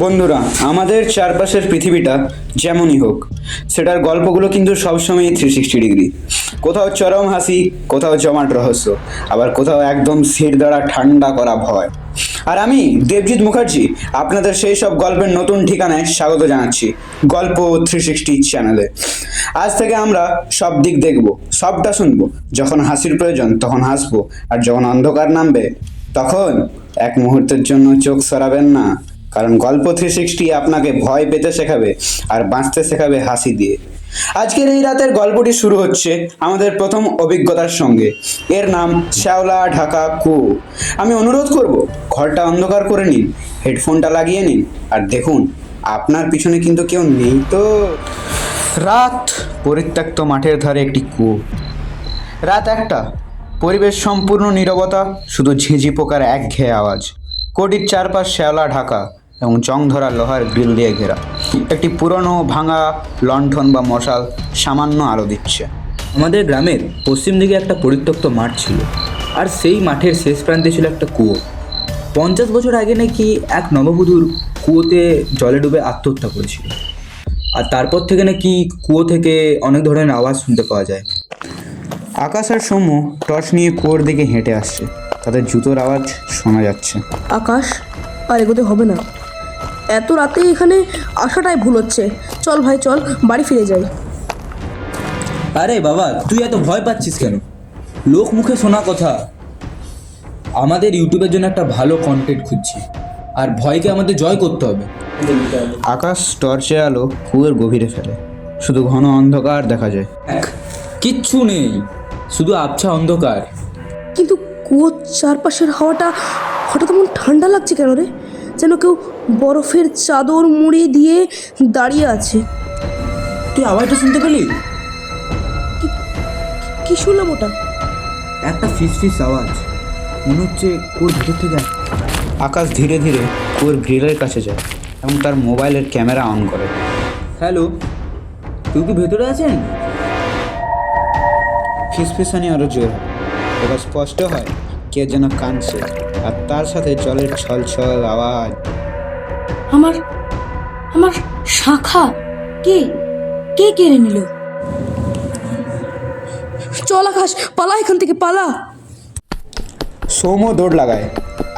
বন্ধুরা, আমাদের চারপাশের পৃথিবীটা যেমনই হোক, সেটার গল্পগুলো কিন্তু সবসময়ই 360 ডিগ্রি। কোথাও চরম হাসি, কোথাও জমাট রহস্য, আবার কোথাও একদম শির দ্বারা ঠান্ডা করা ভয়। আর আমি দেবজিৎ মুখার্জি আপনাদের সেই সব গল্পের নতুন ঠিকানায় স্বাগত জানাচ্ছি গল্প 360 চ্যানেলে। আজ থেকে আমরা সব দিক দেখব, সবটা শুনবো। যখন হাসির প্রয়োজন তখন হাসবো, আর যখন অন্ধকার নামবে তখন এক মুহূর্তের জন্য চোখ সরাবেন না, কারণ গল্প 360 আপনাকে ভয় পেতে শেখাবে আর বাঁচতে শেখাবে হাসি দিয়ে। আজকের এই রাতের গল্পটি শুরু হচ্ছে আমাদের প্রথম অভিজ্ঞতার সঙ্গে। এর নাম শ্যাওলা ঢাকা কুয়ো। আমি অনুরোধ করব, ঘরটা অন্ধকার করে নিন, হেডফোনটা লাগিয়ে নিন, আর দেখুন আপনার পিছনে কিন্তু কেউ নেই তো। রাত, পরিত্যক্ত মাঠের ধারে একটি কুয়ো। রাত একটা, পরিবেশ সম্পূর্ণ নীরবতা, শুধু ঝিঁঝি পোকার একঘেয়ে আওয়াজ। কোটির চারপাশ শ্যাওলা ঢাকা এবং জং ধরা লোহার গ্রিল দিয়ে ঘেরা। একটি পুরনো ভাঙা লণ্ঠন বা মশাল সামান্য আলো দিচ্ছে। আমাদের গ্রামের পশ্চিম দিকে একটা পরিত্যক্ত মাঠ ছিল, আর সেই মাঠের শেষ প্রান্তে ছিল একটা কুয়ো। 50 বছর আগে নাকি এক নববধূর কুয়োতে জলে ডুবে আত্মহত্যা করেছিল, আর তারপর থেকে নাকি কুয়ো থেকে অনেক ধরনের আওয়াজ শুনতে পাওয়া যায়। আকাশ আর সৌম্য টর্চ নিয়ে কুয়োর দিকে হেঁটে আসছে। তাদের জুতোর আওয়াজ শোনা যাচ্ছে। আকাশ, আর এগোতে হবে না। এত রাতে এখানে আসাটাই ভুল হচ্ছে। চল ভাই, চল বাড়ি ফিরে যাই। আরে বাবা, তুই এত ভয় পাচ্ছিস কেন? লোক মুখে শোনা কথা। আমাদের ইউটিউবের জন্য একটা ভালো কন্টেন্ট খুঁজছি, আর ভয়কে আমাদের জয় করতে হবে। আকাশ টর্চের আলো কুয়োর গভীরে ফেলে। শুধু ঘন অন্ধকার দেখা যায়। কিচ্ছু নেই, শুধু আবছা অন্ধকার। কিন্তু কুয়োর চারপাশের হাওয়াটা হঠাৎ এমন ঠান্ডা লাগছে কেন রে? যেন কেউ বরফের চাদর মুড়ি দিয়ে দাঁড়িয়ে আছে। তুই আওয়াজটা শুনতে পেলি? কি শুনলাম ওটা? একটা ফিস আওয়াজ, মনে হচ্ছে কুয়োর ভিতর থেকে। আকাশ ধীরে ধীরে কুয়োর গ্রিলের কাছে যায় এবং তার মোবাইলের ক্যামেরা অন করে। হ্যালো, তুই কি ভেতরে আছেন? ফিসফিসানি আরো জোর হয়। এবার স্পষ্ট হয় কে যেন কাঁদছে, আর তার সাথে জলের ছলছল আওয়াজ। আমার আমার শাখা কে কে কেড়ে নিল? চল আকাশ, পালা এখান থেকে, পালা। সৌম্য দৌড় লাগায়।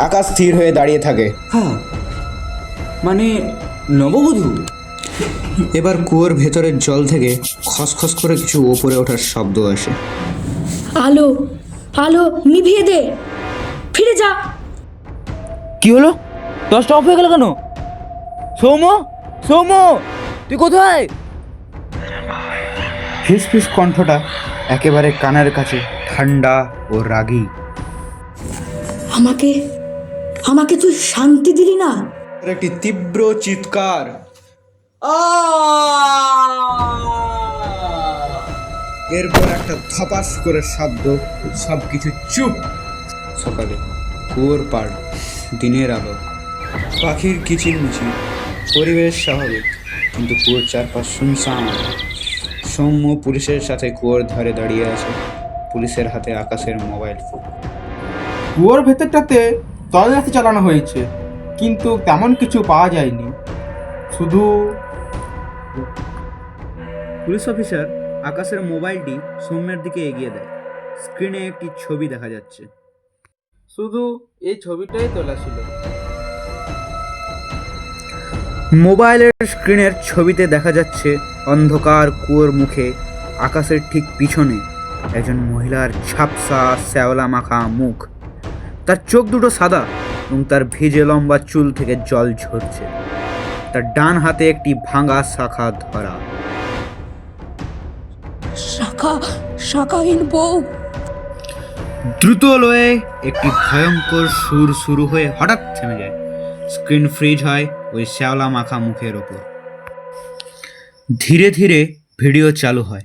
আকাশ স্থির হয়ে দাঁড়িয়ে থাকে। হ্যাঁ, মানে নববধূ। এবার কুয়োর ভেতরের জল থেকে খসখস করে কিছু ওপরে ওঠার শব্দ আসে। আলো আলো নিভিয়ে দে, ফিরে যা। কি হলো? টর্চটা অফ হয়ে গেল কেন? সৌম্য, সৌম্য, তুই কোথায়? ফিসফিস কণ্ঠটা একেবারে কানের কাছে, ঠান্ডা ও রাগী। আমাকে আমাকে তুই শান্তি দিলি না। একটি তীব্র চিৎকার। এরপর একটা ধপাস করে শব্দ, সবকিছু চুপ। সকালে কুয়োর পাড়, দিনের আলো, পাখির কিচিরমিচির, পরিবেশ স্বাভাবিক, কিন্তু কুয়োর চারপাশ শুনশান। সৌম্য পুলিশের সাথে কুয়োর ধারে দাঁড়িয়ে আছে। পুলিশের হাতে আকাশের মোবাইল ফোন। কুয়োর ভেতরটাতে তল্লাশি চালানো হয়েছে, কিন্তু তেমন কিছু পাওয়া যায়নি। শুধু পুলিশ অফিসার আকাশের মোবাইলটি সৌম্যের দিকে এগিয়ে দেয়। স্ক্রিনে একটি ছবি দেখা যাচ্ছে। শুধু এই ছবিটাই তোলা ছিল। মোবাইলের স্ক্রিনের ছবিতে দেখা যাচ্ছে অন্ধকার কুয়োর মুখে, আকাশের ঠিক পিছনে একজন মহিলার ঝাপসা শ্যাওলা মাখা মুখ। তার চোখ দুটো সাদা এবং তার ভিজে লম্বা চুল থেকে জল ঝরছে। তার ডান হাতে একটি ভাঙা শাখা ধরা। শাখাহীন বউ। দ্রুত লয়ে একটি ভয়ঙ্কর সুর শুরু হয়ে হঠাৎ থেমে যায়। স্ক্রিন ফ্রিজ হয় ওই শ্যাওলা মাখা মুখের ওপর। ধীরে ধীরে ভিডিও চালু হয়।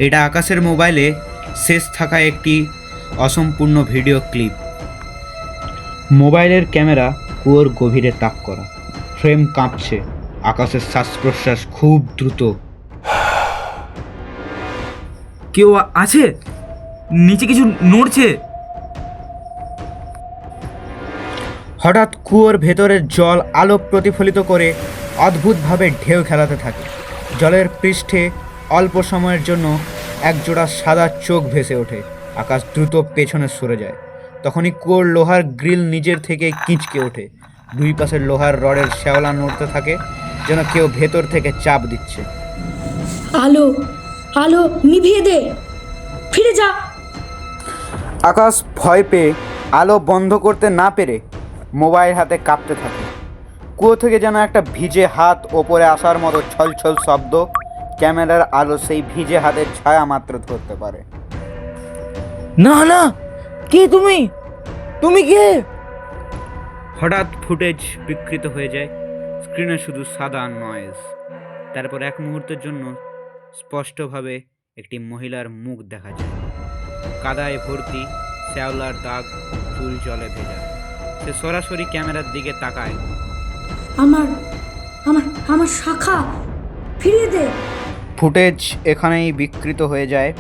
এটা আকাশের মোবাইলে শেষ থাকা একটি অসম্পূর্ণ ভিডিও ক্লিপ। মোবাইলের ক্যামেরা কুয়োর গভীরে তাক করা। ফ্রেম কাঁপছে। আকাশের শ্বাস প্রশ্বাস খুব দ্রুত। কেউ আছে? নিচে কিছু নড়ছে। হঠাৎ কুয়োর ভেতরের জল আলো প্রতিফলিত করে অদ্ভুতভাবে ঢেউ খেলাতে থাকে। জলের পৃষ্ঠে অল্প সময়ের জন্য একজোড়া সাদা চোখ ভেসে ওঠে। আকাশ দ্রুত পেছনে সরে যায়। তখনই কুয়োর লোহার গ্রিল নিজের থেকে কিঁচকে ওঠে। দুই পাশের লোহার রডের শ্যাওলা নড়তে থাকে, যেন কেউ ভেতর থেকে চাপ দিচ্ছে। আলো আলো নিভিয়ে দে, ফিরে যা। আকাশ ভয় পেয়ে আলো বন্ধ করতে না পেরে মোবাইল হাতে কাঁপতে থাকে। কুয়ো থেকে যেন একটা ভিজে হাত ওপরে আসার মতো ছলছল শব্দ। ক্যামেরার আলো সেই ভিজে হাতের ছায়া মাত্র ধরতে পারে। না না, কে তুমি? তুমি কে? হঠাৎ ফুটেজ বিকৃত হয়ে যায়। স্ক্রিনে শুধু সাদা নয়েজ। তারপর এক মুহূর্তের জন্য স্পষ্টভাবে একটি মহিলার মুখ দেখা যায়। কাদায় ভর্তি, শ্যাওলার দাগ, চুল জলে ভেজা। সে সরাসরি ক্যামেরার দিকে তাকায়। আমার আমার আমার শাখা ফিরিয়ে দে। ফুটেজ এখানেই বিকৃত হয়ে যায়।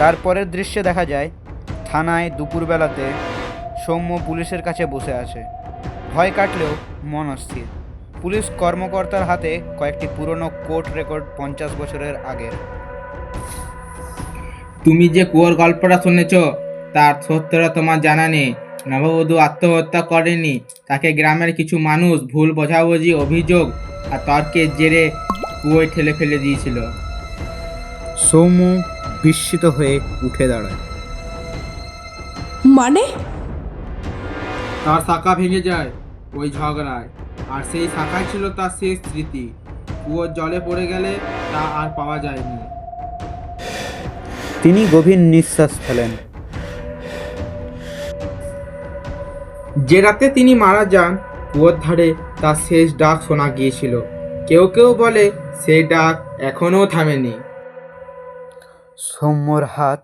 তারপরের দৃশ্যে দেখা যায় থানায় দুপুরবেলাতে সৌম্য পুলিশের কাছে বসে আছে। ভয় কাটলেও মন অস্থির। পুলিশ কর্মকর্তার হাতে কয়েকটি পুরনো কোর্ট রেকর্ড 50 বছরের আগের। তুমি যে কুয়োর গল্পটা শুনেছ তার সত্যটা তোমার জানা নেই। নববধূ আত্মহত্যা করেনি, তাকে গ্রামের কিছু মানুষ ভুল বোঝাবুঝি, অভিযোগ আর তর্কের জেরে কুয়োয় ঠেলে ফেলে দিয়েছিল। সৌম্য বিস্মিত হয়ে উঠে দাঁড়ায়। মানে? তার শাখা ভেঙে যায় ওই ঝগড়ায়, আর সেই শাখাই ছিল তার শেষ স্মৃতি। কুয়োর জলে পড়ে গেলে তা আর পাওয়া যায়নি। তিনি গভীর নিঃশ্বাস ফেলেন। যে রাতে তিনি মারা যান, কুয়োর ধারে তার শেষ ডাক শোনা গিয়েছিল। কেউ কেউ বলে সেই ডাক এখনও থামেনি। সৌম্যর হাত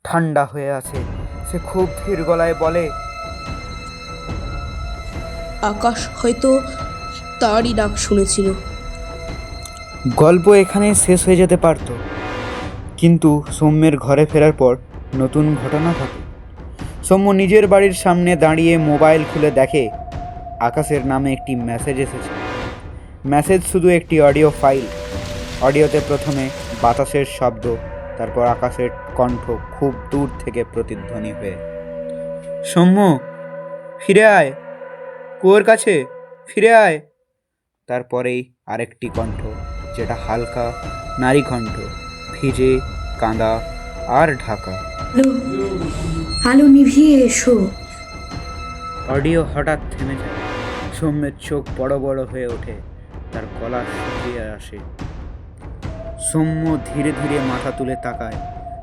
ঠান্ডা হয়ে আছে। সে খুব ধীর গলায় বলে, আকাশ হয়তো তারই ডাক শুনেছিল। গল্প এখানে শেষ হয়ে যেতে পারত, কিন্তু সৌম্যের ঘরে ফেরার পর নতুন ঘটনা ঘটে। সৌম্য নিজের বাড়ির সামনে দাঁড়িয়ে মোবাইল খুলে দেখে আকাশের নামে একটি মেসেজ এসেছে। মেসেজ শুধু একটি অডিও ফাইল। অডিওতে প্রথমে বাতাসের শব্দ, তারপর আকাশের কণ্ঠ খুব দূর থেকে প্রতিধ্বনি হয়ে, সৌম্য ফিরে আয়, কুয়োর কাছে ফিরে আয়। তারপরেই আরেকটি কণ্ঠ, যেটা হালকা নারী কণ্ঠ, ভিজে, কাঁদা আর ঢাকা। আলো আলো নিভিয়ে এসো। অডিও হঠাৎ থেমে যায়। সৌম্যের চোখ বড় বড় হয়ে ওঠে, তার গলা শুকিয়ে আসে। সৌম্য ধীরে ধীরে মাথা তুলে তাকায়।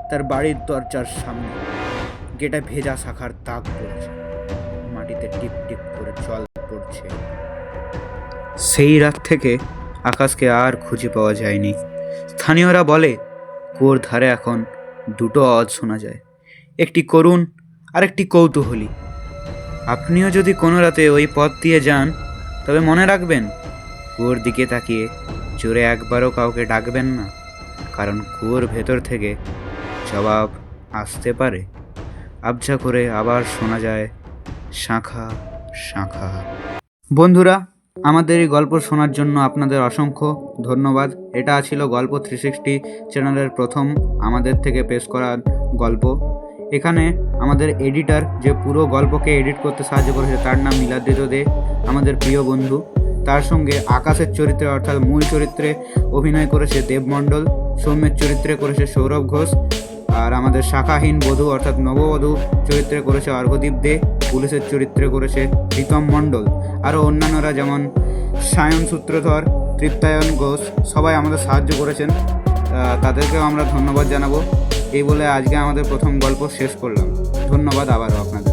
তার বাড়ির দরজার সামনে গেটে ভেজা শাখার দাগ পড়ছে, মাটিতে টিপ টিপ করে জল পড়ছে। সেই রাত থেকে আকাশকে আর খুঁজে পাওয়া যায়নি। স্থানীয়রা বলে কুয়োর ধারে এখন দুটো আওয়াজ শোনা যায়, একটি করুণ আর একটি কৌতূহলী। আপনিও যদি কোনো রাতে ওই পথ দিয়ে যান, তবে মনে রাখবেন কুয়োর দিকে তাকিয়ে জোরে একবারও কাউকে ডাকবেন না, কারণ কুয়োর ভেতর থেকে জবাব আসতে পারে। আবঝা করে আবার শোনা যায় শাঁখা শাঁখা। বন্ধুরা, আমাদের এই গল্প শোনার জন্য আপনাদের অসংখ্য ধন্যবাদ। এটা ছিল গল্প 360 চ্যানেলের প্রথম আমাদের থেকে পেশ করা গল্প। এখানে আমাদের এডিটর যে পুরো গল্পকে এডিট করতে সাহায্য করেছে তার নাম নীলাদ্রিত দে, আমাদের প্রিয় বন্ধু। তার সঙ্গে আকাশের চরিত্রে অর্থাৎ মূল চরিত্রে অভিনয় করেছে দেব মণ্ডল, সৌম্যের চরিত্রে করেছে সৌরভ ঘোষ, আর আমাদের শাখাহীন বধূ অর্থাৎ নববধূ চরিত্রে করেছে অর্ঘদীপ দে, পুলিশের চরিত্রে করেছে প্রীতম মণ্ডল, আরও অন্যান্যরা যেমন সায়ন সূত্রধর, তৃপ্তায়ন ঘোষ, সবাই আমাদের সাহায্য করেছেন। তাদেরকেও আমরা ধন্যবাদ জানাবো। এই বলে আজকে আমাদের প্রথম গল্প শেষ করলাম। ধন্যবাদ আবারও আপনাদের।